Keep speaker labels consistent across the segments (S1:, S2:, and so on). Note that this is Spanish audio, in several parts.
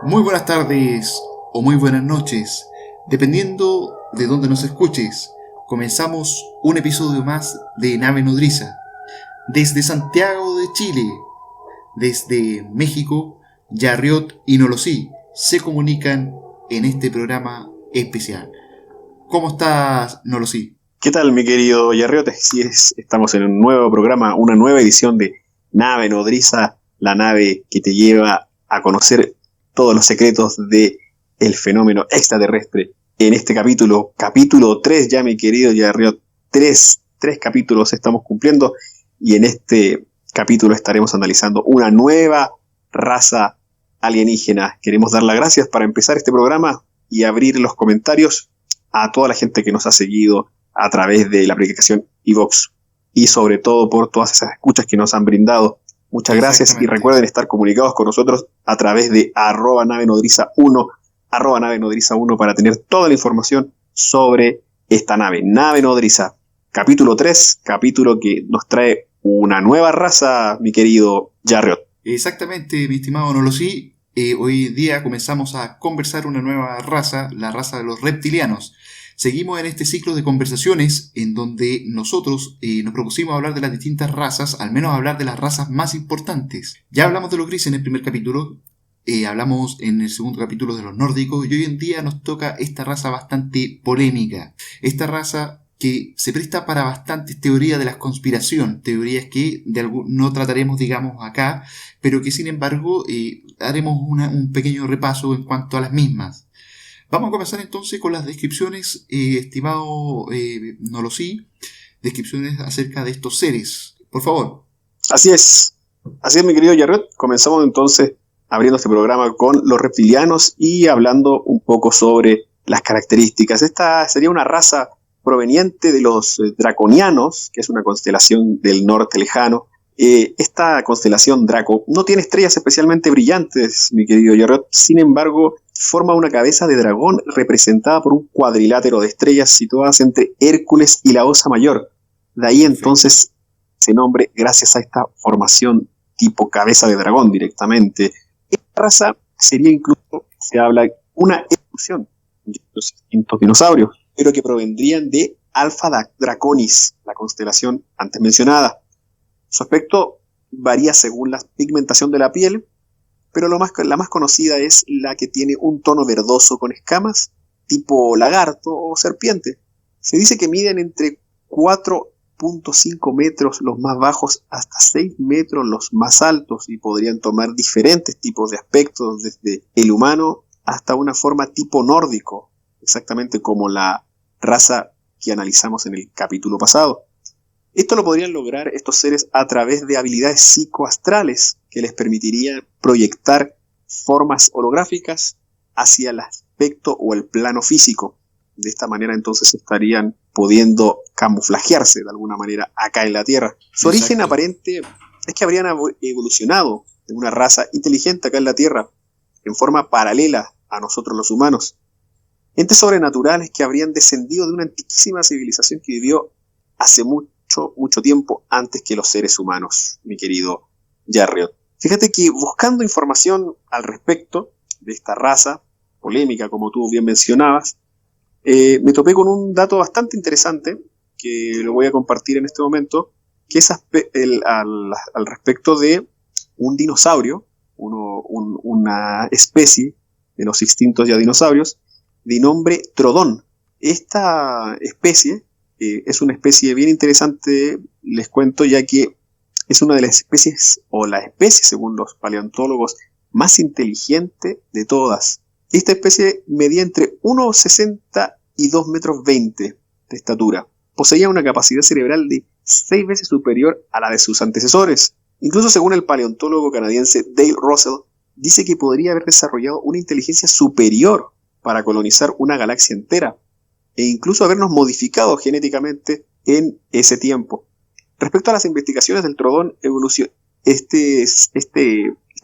S1: Muy buenas tardes o muy buenas noches, dependiendo de dónde nos escuches. Comenzamos un episodio más de Nave Nodriza. Desde Santiago de Chile, desde México, Yarriot y Nolosí se comunican en este programa especial. ¿Cómo estás, Nolosí?
S2: ¿Qué tal, mi querido Yarriote? Estamos en un nuevo programa, una nueva edición de Nave Nodriza, la nave que te lleva a conocer todos los secretos de el fenómeno extraterrestre. En este capítulo 3 ya, mi querido Yarriot, tres capítulos estamos cumpliendo, y en este capítulo estaremos analizando una nueva raza alienígena. Queremos dar las gracias para empezar este programa y abrir los comentarios a toda la gente que nos ha seguido a través de la aplicación iVoox y sobre todo por todas esas escuchas que nos han brindado. Muchas gracias y recuerden estar comunicados con nosotros a través de @navenodriza1, @navenodriza1 para tener toda la información sobre esta nave. Nave Nodriza, capítulo 3, capítulo que nos trae una nueva raza, mi querido Yarriot.
S1: Exactamente, mi estimado Nolosí. Hoy día comenzamos a conversar una nueva raza, la raza de los reptilianos. Seguimos en este ciclo de conversaciones en donde nosotros nos propusimos hablar de las distintas razas, al menos hablar de las razas más importantes. Ya hablamos de los grises en el primer capítulo, hablamos en el segundo capítulo de los nórdicos, y hoy en día nos toca esta raza bastante polémica. Esta raza que se presta para bastantes teorías de la conspiración, teorías que no trataremos, digamos, acá, pero que sin embargo haremos un pequeño repaso en cuanto a las mismas. Vamos a comenzar entonces con las descripciones, estimado Nolosí, descripciones acerca de estos seres, por favor.
S2: Así es, mi querido Yarriot. Comenzamos entonces abriendo este programa con los reptilianos y hablando un poco sobre las características. Esta sería una raza proveniente de los draconianos, que es una constelación del norte lejano. Esta constelación Draco no tiene estrellas especialmente brillantes, mi querido Yarriot. Sin embargo, forma una cabeza de dragón representada por un cuadrilátero de estrellas situadas entre Hércules y la Osa Mayor. De ahí entonces ese nombre, gracias a esta formación tipo cabeza de dragón directamente. Esta raza sería incluso, se habla, una evolución de los distintos dinosaurios, pero que provendrían de Alpha Draconis, la constelación antes mencionada. Su aspecto varía según la pigmentación de la piel, pero la más conocida es la que tiene un tono verdoso con escamas, tipo lagarto o serpiente. Se dice que miden entre 4.5 metros los más bajos hasta 6 metros los más altos, y podrían tomar diferentes tipos de aspectos, desde el humano hasta una forma tipo nórdico, exactamente como la raza que analizamos en el capítulo pasado. Esto lo podrían lograr estos seres a través de habilidades psicoastrales que les permitirían proyectar formas holográficas hacia el aspecto o el plano físico. De esta manera entonces estarían pudiendo camuflajearse de alguna manera acá en la Tierra. Su origen aparente es que habrían evolucionado de una raza inteligente acá en la Tierra, en forma paralela a nosotros los humanos. Entes sobrenaturales que habrían descendido de una antiquísima civilización que vivió hace mucho tiempo antes que los seres humanos, mi querido Yarriot. Fíjate que buscando información al respecto de esta raza polémica, como tú bien mencionabas, me topé con un dato bastante interesante que lo voy a compartir en este momento, que es al respecto de un dinosaurio, una especie de los extintos ya dinosaurios, de nombre Trodón. Esta especie es una especie bien interesante, les cuento, ya que es una de las especies, o la especie según los paleontólogos, más inteligente de todas. Esta especie medía entre 1,60 y 2,20 metros de estatura. Poseía una capacidad cerebral de 6 veces superior a la de sus antecesores. Incluso según el paleontólogo canadiense Dale Russell, dice que podría haber desarrollado una inteligencia superior para colonizar una galaxia entera, e incluso habernos modificado genéticamente en ese tiempo. Respecto a las investigaciones del Trodón, esta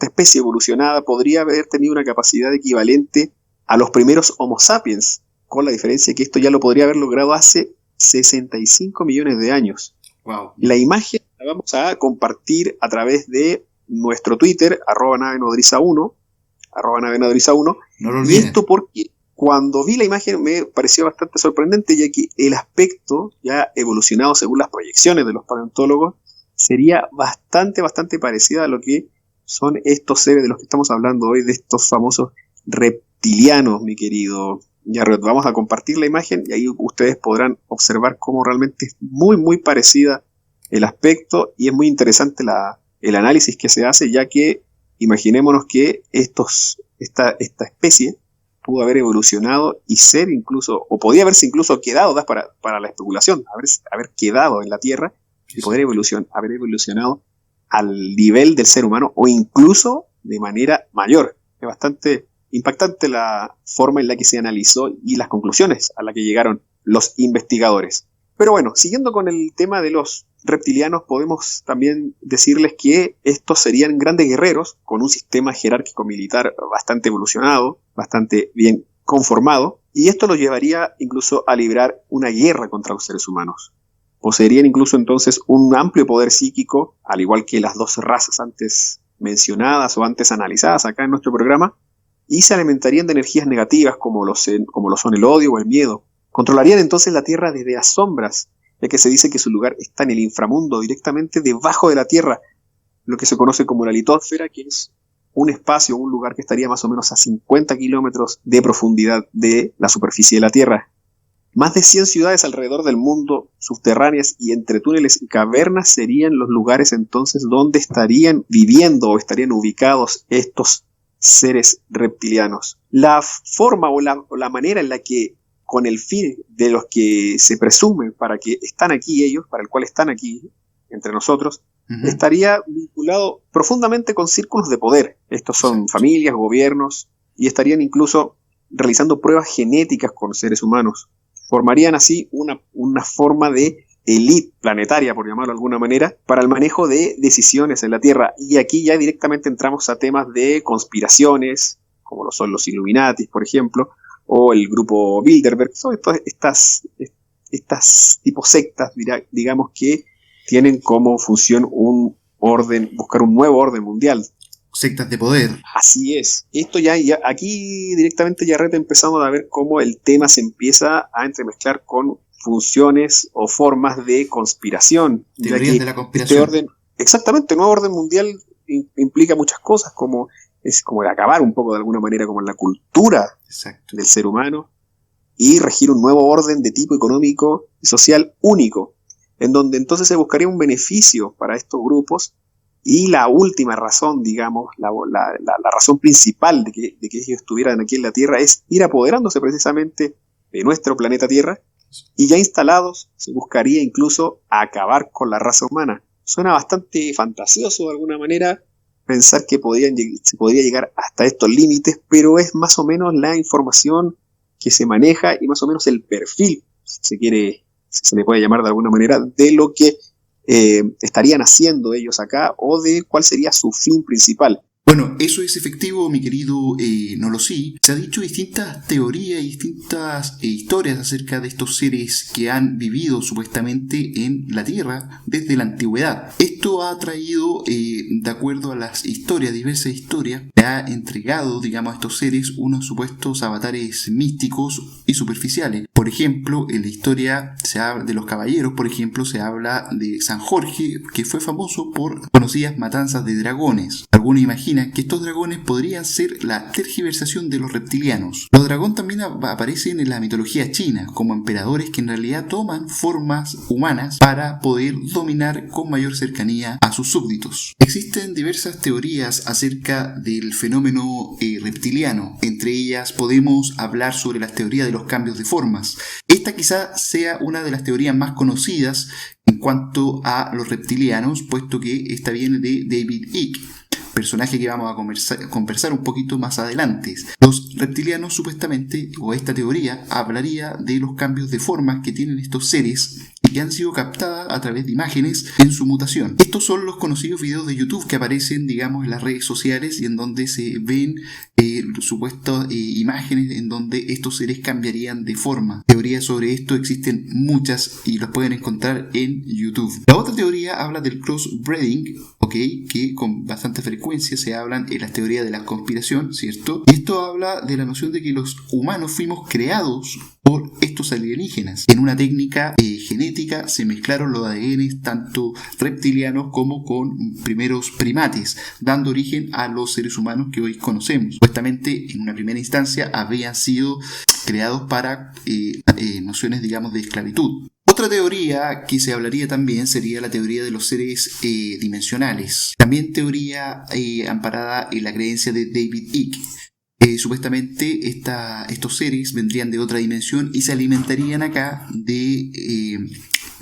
S2: especie evolucionada podría haber tenido una capacidad equivalente a los primeros Homo sapiens, con la diferencia que esto ya lo podría haber logrado hace 65 millones de años.
S1: Wow.
S2: La imagen la vamos a compartir a través de nuestro Twitter, @navenodriza1, @navenadoriza1.
S1: No lo
S2: Y
S1: olviden.
S2: esto porque cuando vi la imagen me pareció bastante sorprendente, ya que el aspecto ya evolucionado según las proyecciones de los paleontólogos sería bastante parecida a lo que son estos seres de los que estamos hablando hoy, de estos famosos reptilianos, mi querido Jarrett. Vamos a compartir la imagen y ahí ustedes podrán observar cómo realmente es muy parecida el aspecto, y es muy interesante el análisis que se hace, ya que imaginémonos que esta especie pudo haber evolucionado y ser incluso, o podía haberse incluso quedado, para la especulación, haber quedado en la Tierra y poder haber evolucionado al nivel del ser humano o incluso de manera mayor. Es bastante impactante la forma en la que se analizó y las conclusiones a las que llegaron los investigadores. Pero bueno, siguiendo con el tema de los reptilianos, podemos también decirles que estos serían grandes guerreros con un sistema jerárquico militar bastante evolucionado, bastante bien conformado, y esto los llevaría incluso a librar una guerra contra los seres humanos. Poseerían incluso entonces un amplio poder psíquico, al igual que las dos razas antes mencionadas o antes analizadas acá en nuestro programa, y se alimentarían de energías negativas como lo son el odio o el miedo. Controlarían entonces la Tierra desde las sombras, ya que se dice que su lugar está en el inframundo, directamente debajo de la Tierra, lo que se conoce como la litosfera, que es un espacio, un lugar que estaría más o menos a 50 kilómetros de profundidad de la superficie de la Tierra. Más de 100 ciudades alrededor del mundo, subterráneas y entre túneles y cavernas, serían los lugares entonces donde estarían viviendo o estarían ubicados estos seres reptilianos. La forma o la manera en la que, con el fin de los que se presume para que están aquí ellos, para el cual están aquí entre nosotros, estaría vinculado profundamente con círculos de poder. Estos son familias, gobiernos, y estarían incluso realizando pruebas genéticas con seres humanos. Formarían así una forma de élite planetaria, por llamarlo de alguna manera, para el manejo de decisiones en la Tierra. Y aquí ya directamente entramos a temas de conspiraciones, como lo son los Illuminatis, por ejemplo, o el grupo Bilderberg. Son estas tipos sectas, digamos, que tienen como función buscar un nuevo orden mundial.
S1: Sectas de poder.
S2: Así es. Esto ya aquí directamente Jarrett empezamos a ver cómo el tema se empieza a entremezclar con funciones o formas de conspiración.
S1: Teorías de la conspiración.
S2: Exactamente, el nuevo orden mundial implica muchas cosas, como de acabar un poco de alguna manera como en la cultura del ser humano y regir un nuevo orden de tipo económico y social único, en donde entonces se buscaría un beneficio para estos grupos. Y la última razón, digamos, la razón principal de que ellos estuvieran aquí en la Tierra es ir apoderándose precisamente de nuestro planeta Tierra, y ya instalados se buscaría incluso acabar con la raza humana. Suena bastante fantasioso de alguna manera pensar que se podría llegar hasta estos límites, pero es más o menos la información que se maneja y más o menos el perfil, si se le puede llamar de alguna manera, de lo que estarían haciendo ellos acá o de cuál sería su fin principal.
S1: Bueno, eso es efectivo, mi querido Nolosí. Se han dicho distintas teorías y distintas historias acerca de estos seres que han vivido supuestamente en la Tierra desde la antigüedad. Esto ha traído, de acuerdo a las historias, diversas historias, ha entregado, digamos, a estos seres unos supuestos avatares místicos y superficiales. Por ejemplo, en la historia se habla de los caballeros, por ejemplo, se habla de San Jorge, que fue famoso por conocidas matanzas de dragones. Algunos imaginan que estos dragones podrían ser la tergiversación de los reptilianos. Los dragones también aparecen en la mitología china como emperadores que en realidad toman formas humanas para poder dominar con mayor cercanía a sus súbditos. Existen diversas teorías acerca del fenómeno reptiliano. Entre ellas podemos hablar sobre las teorías de los cambios de formas. Esta quizá sea una de las teorías más conocidas en cuanto a los reptilianos, puesto que esta viene de David Icke, personaje que vamos a conversar un poquito más adelante. Los reptilianos supuestamente, o esta teoría, hablaría de los cambios de formas que tienen estos seres que han sido captadas a través de imágenes en su mutación. Estos son los conocidos videos de YouTube que aparecen, digamos, en las redes sociales y en donde se ven supuestas imágenes en donde estos seres cambiarían de forma. Teorías sobre esto existen muchas y las pueden encontrar en YouTube. La otra teoría habla del crossbreeding, que con bastante frecuencia se hablan en las teorías de la conspiración, ¿cierto? Y esto habla de la noción de que los humanos fuimos creados por estos alienígenas. En una técnica genética se mezclaron los ADN tanto reptilianos como con primeros primates, dando origen a los seres humanos que hoy conocemos. Supuestamente, en una primera instancia, habían sido creados para nociones, digamos, de esclavitud. Otra teoría que se hablaría también sería la teoría de los seres dimensionales. También teoría amparada en la creencia de David Icke. Supuestamente estos seres vendrían de otra dimensión y se alimentarían acá de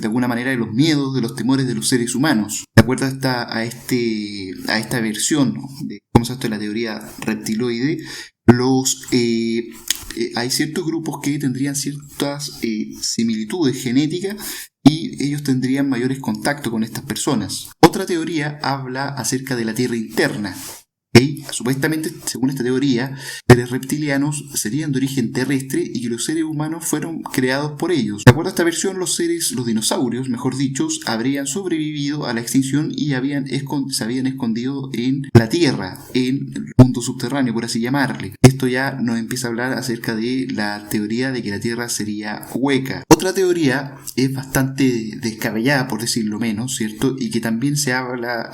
S1: alguna manera de los miedos, de los temores de los seres humanos. De acuerdo a esta versión, ¿no?, de cómo se hace la teoría reptiloide, hay ciertos grupos que tendrían ciertas similitudes genéticas y ellos tendrían mayores contactos con estas personas. Otra teoría habla acerca de la Tierra interna. Supuestamente, según esta teoría, seres reptilianos serían de origen terrestre y que los seres humanos fueron creados por ellos. De acuerdo a esta versión, los dinosaurios, mejor dicho, habrían sobrevivido a la extinción y se habían escondido en la Tierra, en el mundo subterráneo, por así llamarle. Esto ya nos empieza a hablar acerca de la teoría de que la Tierra sería hueca. Otra teoría es bastante descabellada, por decirlo menos, ¿cierto? Y que también se habla,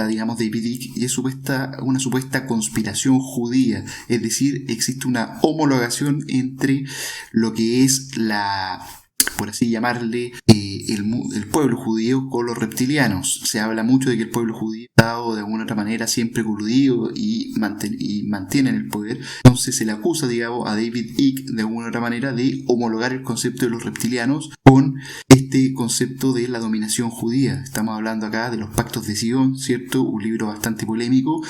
S1: digamos, de David Icke, y es una supuesta conspiración judía, es decir, existe una homologación entre lo que es por así llamarle, el pueblo judío con los reptilianos. Se habla mucho de que el pueblo judío ha estado de alguna otra manera siempre coludido y mantienen el poder. Entonces se le acusa, digamos, a David Icke de alguna otra manera de homologar el concepto de los reptilianos con este concepto de la dominación judía. Estamos hablando acá de los pactos de Sion, ¿cierto? Un libro bastante polémico.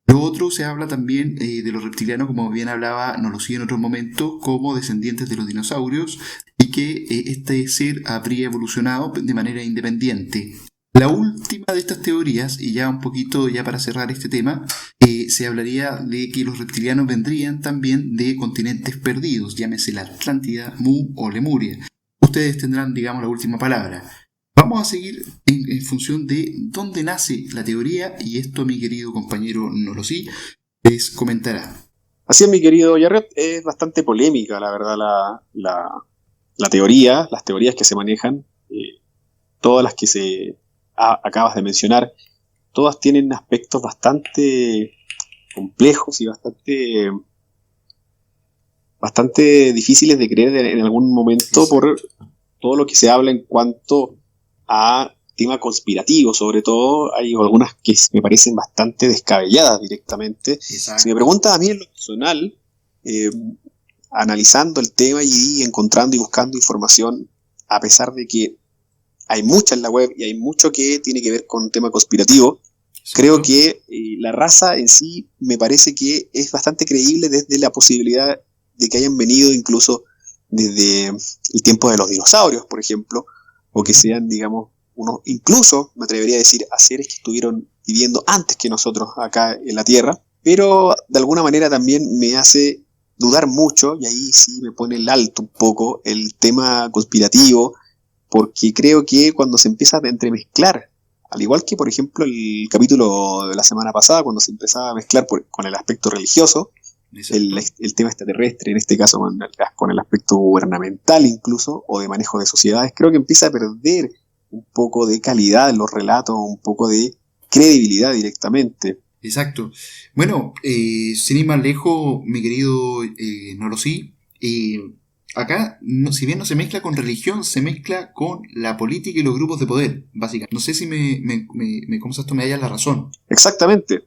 S1: Lo otro, se habla también de los reptilianos, como bien hablaba Nolosí en otro momento, como descendientes de los dinosaurios, y que este ser habría evolucionado de manera independiente. La última de estas teorías, y ya un poquito ya para cerrar este tema, se hablaría de que los reptilianos vendrían también de continentes perdidos, llámese la Atlántida, Mu o Lemuria. Ustedes tendrán, digamos, la última palabra. Vamos a seguir en función de dónde nace la teoría, y esto mi querido compañero Nolosí les comentará.
S2: Así es, mi querido Jarret, es bastante polémica, la verdad, la teoría, las teorías que se manejan, todas las que acabas de mencionar, todas tienen aspectos bastante complejos y bastante difíciles de creer en algún momento por todo lo que se habla en cuanto a tema conspirativo. Sobre todo hay algunas que me parecen bastante descabelladas directamente.
S1: Exacto.
S2: Si me preguntas a mí en lo personal, analizando el tema y encontrando y buscando información, a pesar de que hay mucha en la web y hay mucho que tiene que ver con un tema conspirativo,
S1: ¿cierto?
S2: Creo que la raza en sí me parece que es bastante creíble desde la posibilidad de que hayan venido incluso desde el tiempo de los dinosaurios, por ejemplo, o que sean, digamos, incluso, me atrevería a decir, a seres que estuvieron viviendo antes que nosotros acá en la Tierra, pero de alguna manera también me hace dudar mucho, y ahí sí me pone el alto un poco el tema conspirativo, porque creo que cuando se empieza a entremezclar, al igual que por ejemplo el capítulo de la semana pasada, cuando se empezaba a mezclar con el aspecto religioso, el tema extraterrestre, en este caso con el aspecto gubernamental incluso, o de manejo de sociedades, creo que empieza a perder un poco de calidad en los relatos, un poco de credibilidad directamente.
S1: Exacto. Bueno, sin ir más lejos, mi querido Nolosí, acá, si bien no se mezcla con religión, se mezcla con la política y los grupos de poder, básicamente. No sé si ¿cómo se esto me haya la razón?
S2: Exactamente.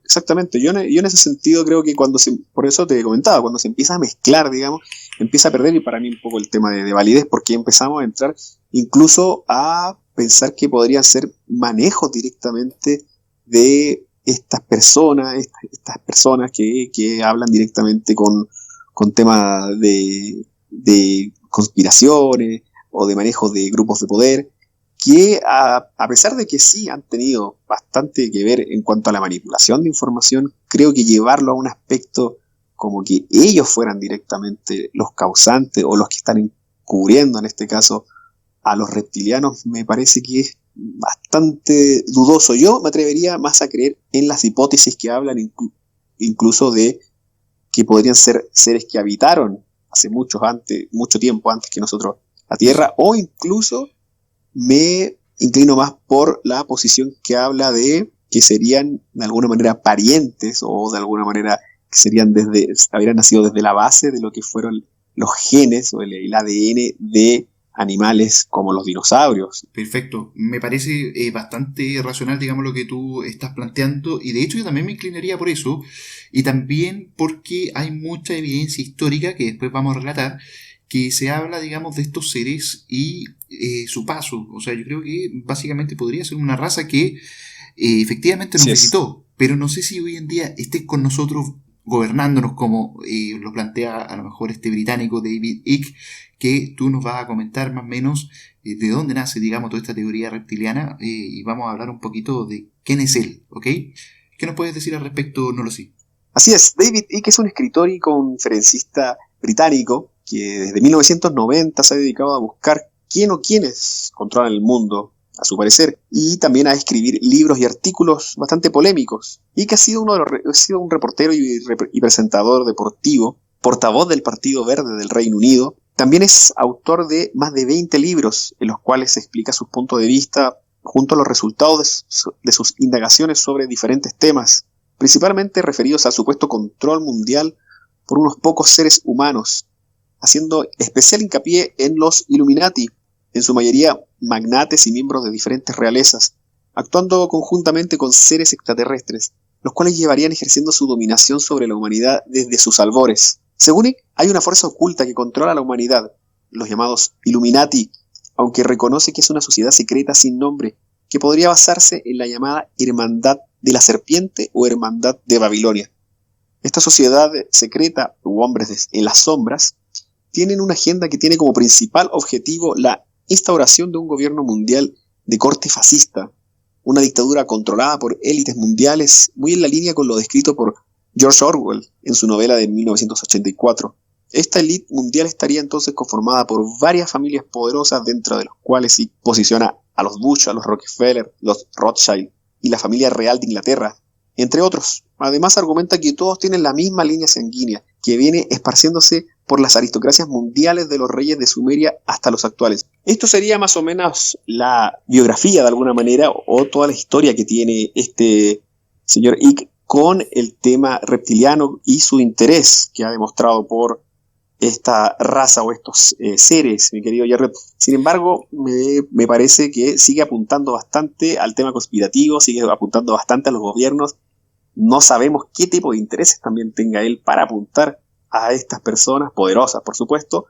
S2: Yo en ese sentido creo que por eso te comentaba, cuando se empieza a mezclar, digamos, empieza a perder y para mí un poco el tema de validez, porque empezamos a entrar incluso a pensar que podrían ser manejos directamente de estas personas que hablan directamente con temas de conspiraciones o de manejo de grupos de poder, que a pesar de que sí han tenido bastante que ver en cuanto a la manipulación de información, creo que llevarlo a un aspecto como que ellos fueran directamente los causantes o los que están encubriendo en este caso a los reptilianos, me parece que es bastante dudoso. Yo me atrevería más a creer en las hipótesis que hablan incluso de que podrían ser seres que habitaron hace mucho tiempo antes que nosotros la Tierra, o incluso me inclino más por la posición que habla de que serían de alguna manera parientes o de alguna manera que habrían nacido desde la base de lo que fueron los genes o el ADN de animales como los dinosaurios.
S1: Perfecto, me parece bastante racional, digamos, lo que tú estás planteando, y de hecho yo también me inclinaría por eso, y también porque hay mucha evidencia histórica que después vamos a relatar, que se habla, digamos, de estos seres y su paso. O sea, yo creo que básicamente podría ser una raza que efectivamente nos visitó, pero no sé si hoy en día esté con nosotros gobernándonos como lo plantea a lo mejor este británico David Icke, que tú nos vas a comentar más o menos de dónde nace, digamos, toda esta teoría reptiliana, y vamos a hablar un poquito de quién es él, ¿ok? ¿Qué nos puedes decir al respecto, no lo sé?
S2: Así es, David Icke es un escritor y conferencista británico que desde 1990 se ha dedicado a buscar quién o quiénes controlan el mundo, a su parecer, y también a escribir libros y artículos bastante polémicos, y que ha sido un reportero y presentador deportivo, portavoz del Partido Verde del Reino Unido. También es autor de más de 20 libros en los cuales explica sus puntos de vista junto a los resultados de sus indagaciones sobre diferentes temas, principalmente referidos al supuesto control mundial por unos pocos seres humanos, haciendo especial hincapié en los Illuminati, en su mayoría magnates y miembros de diferentes realezas, actuando conjuntamente con seres extraterrestres, los cuales llevarían ejerciendo su dominación sobre la humanidad desde sus albores. Según él, hay una fuerza oculta que controla la humanidad, los llamados Illuminati, aunque reconoce que es una sociedad secreta sin nombre, que podría basarse en la llamada Hermandad de la Serpiente o Hermandad de Babilonia. Esta sociedad secreta, u hombres en las sombras, tienen una agenda que tiene como principal objetivo la instauración de un gobierno mundial de corte fascista, una dictadura controlada por élites mundiales, muy en la línea con lo descrito por George Orwell en su novela de 1984. Esta élite mundial estaría entonces conformada por varias familias poderosas, dentro de las cuales se posiciona a los Bush, a los Rockefeller, los Rothschild y la familia real de Inglaterra, entre otros. Además argumenta que todos tienen la misma línea sanguínea, que viene esparciéndose por las aristocracias mundiales de los reyes de Sumeria hasta los actuales. Esto sería más o menos la biografía, de alguna manera, o toda la historia que tiene este señor Icke con el tema reptiliano y su interés que ha demostrado por esta raza o estos seres, mi querido Jared. Sin embargo, me parece que sigue apuntando bastante al tema conspirativo, sigue apuntando bastante a los gobiernos. No sabemos qué tipo de intereses también tenga él para apuntar a estas personas, poderosas por supuesto,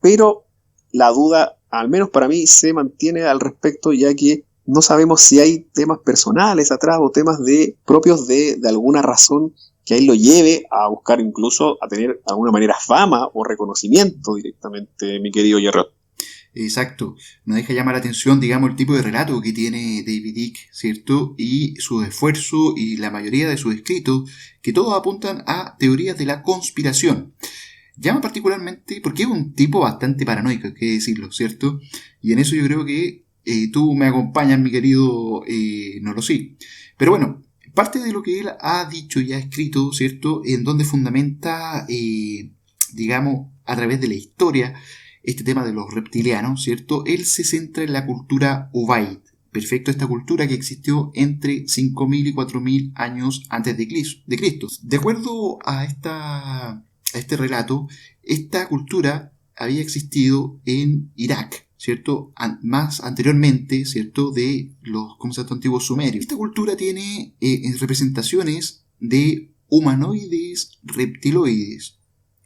S2: pero la duda, al menos para mí, se mantiene al respecto, ya que no sabemos si hay temas personales atrás o temas propios de alguna razón que a él lo lleve a buscar incluso a tener de alguna manera fama o reconocimiento directamente, mi querido Gerard.
S1: Exacto, nos deja llamar la atención, digamos, el tipo de relato que tiene David Icke, ¿cierto? Y su esfuerzo y la mayoría de sus escritos, que todos apuntan a teorías de la conspiración. Llama particularmente porque es un tipo bastante paranoico, hay que decirlo, ¿cierto? Y en eso yo creo que tú me acompañas, mi querido Nolosí. Pero bueno, parte de lo que él ha dicho y ha escrito, ¿cierto? En donde fundamenta, digamos, a través de la historia, este tema de los reptilianos, ¿cierto? Él se centra en la cultura Ubaid. Perfecto, esta cultura que existió entre 5.000 y 4.000 años antes de Cristo. De acuerdo a este relato, esta cultura había existido en Irak, ¿cierto? Más anteriormente, ¿cierto? De los conceptos antiguos sumerios. Esta cultura tiene representaciones de humanoides reptiloides.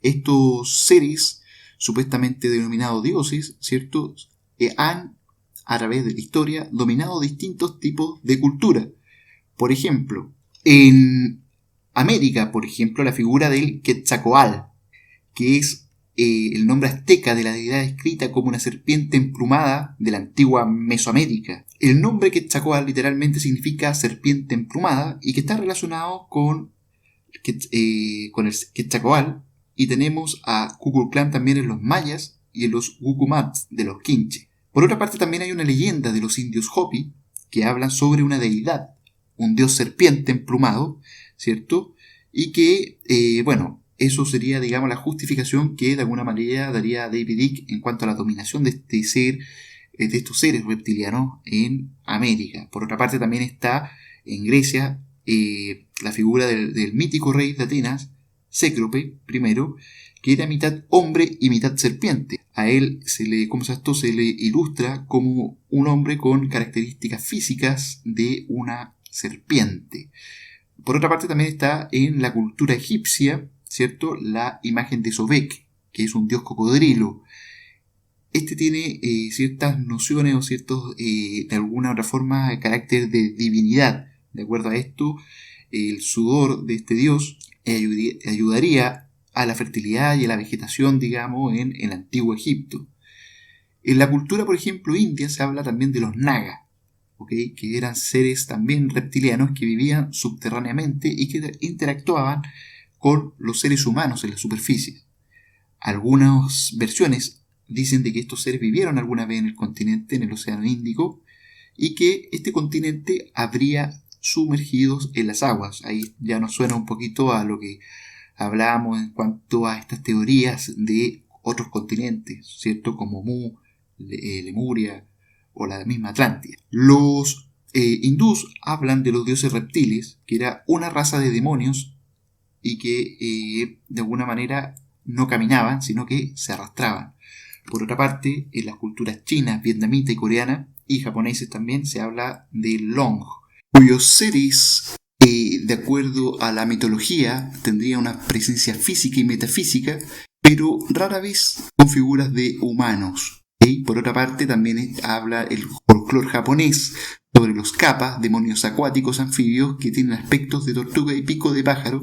S1: Estos seres supuestamente denominados dioses, ¿cierto? Han, a través de la historia, dominado distintos tipos de cultura. Por ejemplo, en América, por ejemplo, la figura del Quetzalcóatl, que es el nombre azteca de la deidad descrita como una serpiente emplumada de la antigua Mesoamérica. El nombre Quetzalcóatl literalmente significa serpiente emplumada y que está relacionado con el Quetzalcóatl, y tenemos a Kukulcán también en los mayas y en los Gucumats de los Quinche. Por otra parte, también hay una leyenda de los indios Hopi que hablan sobre una deidad, un dios serpiente emplumado, ¿cierto? Y que, eso sería, digamos, la justificación que de alguna manera daría David Icke en cuanto a la dominación de este ser, de estos seres reptilianos en América. Por otra parte, también está en Grecia la figura del mítico rey de Atenas, Cécrope I, que era mitad hombre y mitad serpiente. A él se le ilustra como un hombre con características físicas de una serpiente. Por otra parte, también está en la cultura egipcia, ¿cierto?, la imagen de Sobek, que es un dios cocodrilo. Este tiene ciertas nociones o ciertos, de alguna otra forma, carácter de divinidad. De acuerdo a esto, el sudor de este dios ayudaría a la fertilidad y a la vegetación, digamos, en el antiguo Egipto. En la cultura, por ejemplo, india, se habla también de los naga, ¿okay?, que eran seres también reptilianos que vivían subterráneamente y que interactuaban con los seres humanos en la superficie. Algunas versiones dicen de que estos seres vivieron alguna vez en el continente, en el Océano Índico, y que este continente habría sumergidos en las aguas. Ahí ya nos suena un poquito a lo que hablábamos en cuanto a estas teorías de otros continentes, ¿cierto?, como Mu, Lemuria o la misma Atlántida. Los hindús hablan de los dioses reptiles, que era una raza de demonios y que de alguna manera no caminaban, sino que se arrastraban. Por otra parte, en las culturas chinas, vietnamita y coreana, y japoneses también, se habla de Long, cuyos seres, de acuerdo a la mitología, tendrían una presencia física y metafísica, pero rara vez con figuras de humanos. ¿Okay? Por otra parte, también habla el folclore japonés sobre los kappa, demonios acuáticos anfibios que tienen aspectos de tortuga y pico de pájaro,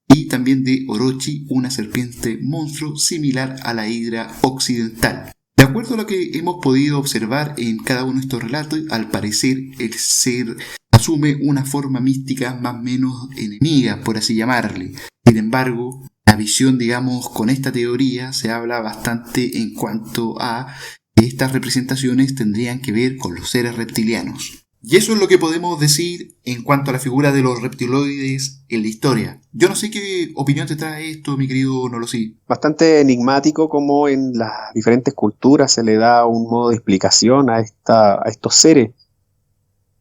S1: y también de Orochi, una serpiente monstruo similar a la hidra occidental. De acuerdo a lo que hemos podido observar en cada uno de estos relatos, al parecer el ser asume una forma mística más o menos enemiga, por así llamarle. Sin embargo, la visión, digamos, con esta teoría se habla bastante en cuanto a que estas representaciones tendrían que ver con los seres reptilianos. Y eso es lo que podemos decir en cuanto a la figura de los reptiloides en la historia. Yo no sé qué opinión te trae esto, mi querido Nolosí.
S2: Bastante enigmático como en las diferentes culturas se le da un modo de explicación a estos seres.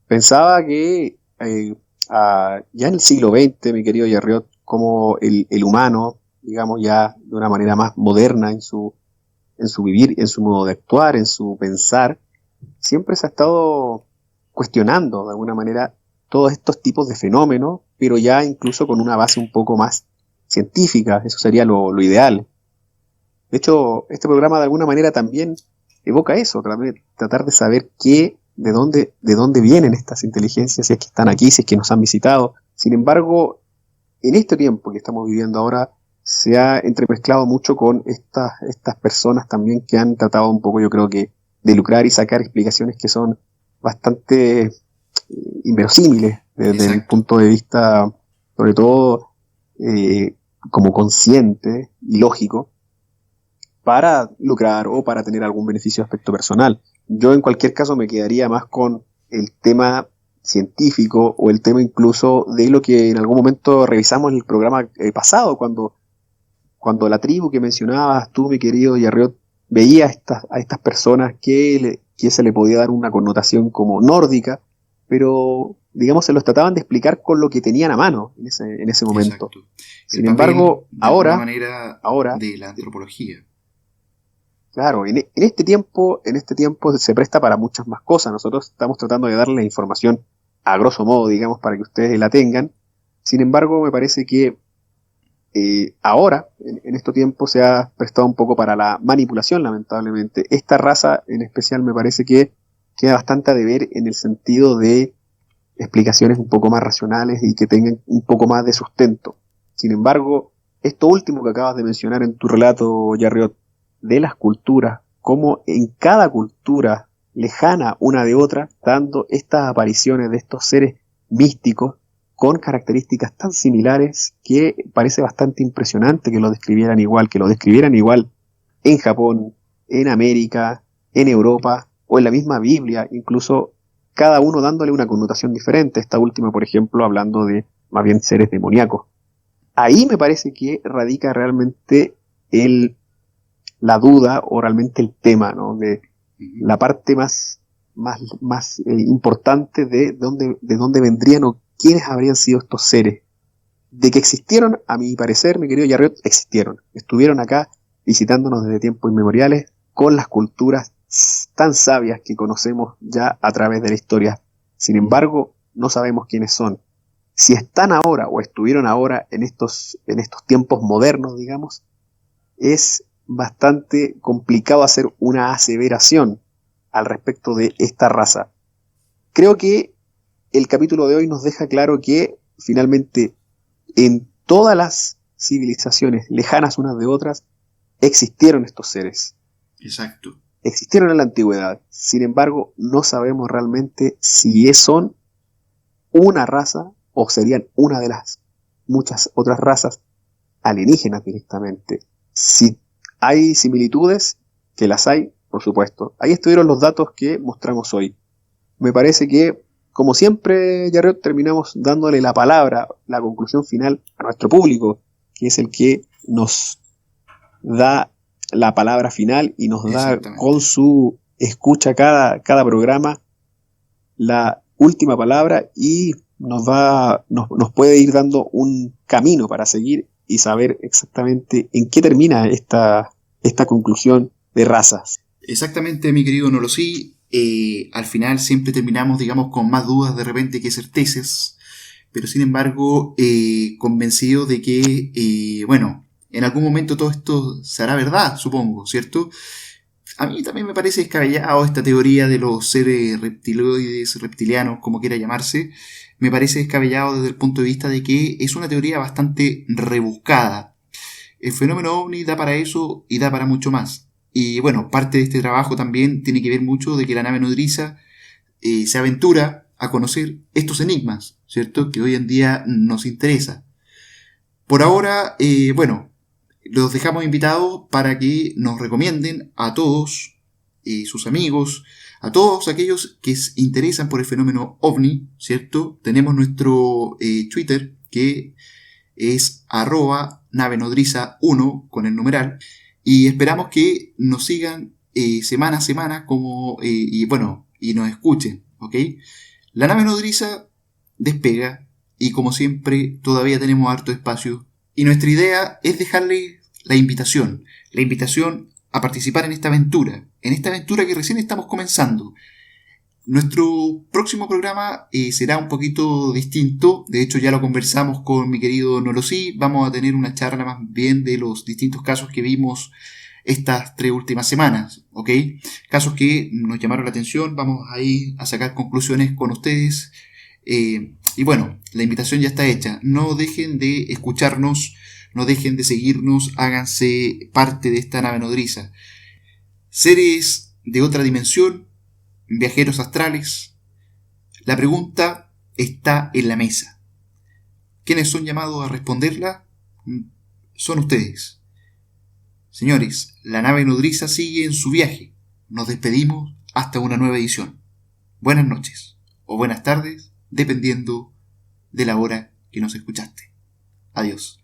S2: Pensaba que ya en el siglo XX, mi querido Yarriot, como el humano, digamos ya de una manera más moderna en su vivir, en su modo de actuar, en su pensar, siempre se ha estado cuestionando de alguna manera todos estos tipos de fenómenos, pero ya incluso con una base un poco más científica. Eso sería lo ideal. De hecho, este programa de alguna manera también evoca eso, tratar de saber de dónde vienen estas inteligencias, si es que están aquí, si es que nos han visitado. Sin embargo, en este tiempo que estamos viviendo ahora, se ha entremezclado mucho con estas personas también que han tratado un poco, yo creo que, de lucrar y sacar explicaciones que son bastante inverosímiles desde el punto de vista, sobre todo, como consciente y lógico, para lucrar o para tener algún beneficio de aspecto personal. Yo en cualquier caso me quedaría más con el tema científico o el tema incluso de lo que en algún momento revisamos en el programa pasado, cuando la tribu que mencionabas tú, mi querido Yarriot, veía a estas personas que se le podía dar una connotación como nórdica, pero digamos se los trataban de explicar con lo que tenían a mano en ese momento. Sin embargo, ahora
S1: de la antropología.
S2: Claro, en este tiempo se presta para muchas más cosas. Nosotros estamos tratando de darle la información a grosso modo, digamos, para que ustedes la tengan. Sin embargo, me parece que ahora, en este tiempo, se ha prestado un poco para la manipulación, lamentablemente. Esta raza, en especial, me parece que queda bastante a deber en el sentido de explicaciones un poco más racionales y que tengan un poco más de sustento. Sin embargo, esto último que acabas de mencionar en tu relato, Yarriot, de las culturas, cómo en cada cultura lejana una de otra, dando estas apariciones de estos seres místicos con características tan similares que parece bastante impresionante que lo describieran igual en Japón, en América, en Europa o en la misma Biblia, incluso cada uno dándole una connotación diferente. Esta última, por ejemplo, hablando de más bien seres demoníacos. Ahí me parece que radica realmente la duda o realmente el tema, ¿no? De la parte más importante de dónde vendrían o quiénes habrían sido estos seres. De que existieron, a mi parecer, mi querido Yarriot, existieron. Estuvieron acá visitándonos desde tiempos inmemoriales con las culturas tan sabias que conocemos ya a través de la historia. Sin embargo, no sabemos quiénes son. Si están ahora o estuvieron ahora en estos tiempos modernos, digamos, es bastante complicado hacer una aseveración al respecto de esta raza. Creo que el capítulo de hoy nos deja claro que finalmente en todas las civilizaciones lejanas unas de otras existieron estos seres.
S1: Exacto.
S2: Existieron en la antigüedad. Sin embargo, no sabemos realmente si son una raza o serían una de las muchas otras razas alienígenas directamente. Si hay similitudes, que las hay, por supuesto. Ahí estuvieron los datos que mostramos hoy. Me parece que, como siempre, Yarriot, terminamos dándole la palabra, la conclusión final a nuestro público, que es el que nos da la palabra final y nos da con su escucha cada programa la última palabra y nos puede ir dando un camino para seguir y saber exactamente en qué termina esta conclusión de razas.
S1: Exactamente, mi querido Nolosí. Al final siempre terminamos, digamos, con más dudas de repente que certezas, pero sin embargo convencido de que, bueno, en algún momento todo esto será verdad, supongo, ¿cierto? A mí también me parece descabellado esta teoría de los seres reptiloides, reptilianos, como quiera llamarse. Me parece descabellado desde el punto de vista de que es una teoría bastante rebuscada. El fenómeno ovni da para eso y da para mucho más. Y bueno, parte de este trabajo también tiene que ver mucho de que la nave nodriza se aventura a conocer estos enigmas, ¿cierto? Que hoy en día nos interesa. Por ahora, bueno, los dejamos invitados para que nos recomienden a todos sus amigos, a todos aquellos que se interesan por el fenómeno ovni, ¿cierto? Tenemos nuestro Twitter que es @navenodriza1 con el numeral y esperamos que nos sigan semana a semana y nos escuchen, ¿ok? La nave nodriza despega y como siempre todavía tenemos harto espacio y nuestra idea es dejarle la invitación a participar en esta aventura que recién estamos comenzando. Nuestro próximo programa será un poquito distinto, de hecho ya lo conversamos con mi querido Nolosí, vamos a tener una charla más bien de los distintos casos que vimos estas 3 últimas semanas, ¿ok? Casos que nos llamaron la atención, vamos ahí a sacar conclusiones con ustedes. Y bueno, la invitación ya está hecha. No dejen de escucharnos, no dejen de seguirnos, háganse parte de esta nave nodriza. Seres de otra dimensión, viajeros astrales. La pregunta está en la mesa. ¿Quiénes son llamados a responderla? Son ustedes. Señores, la nave nodriza sigue en su viaje. Nos despedimos hasta una nueva edición. Buenas noches o buenas tardes, dependiendo de la hora que nos escuchaste. Adiós.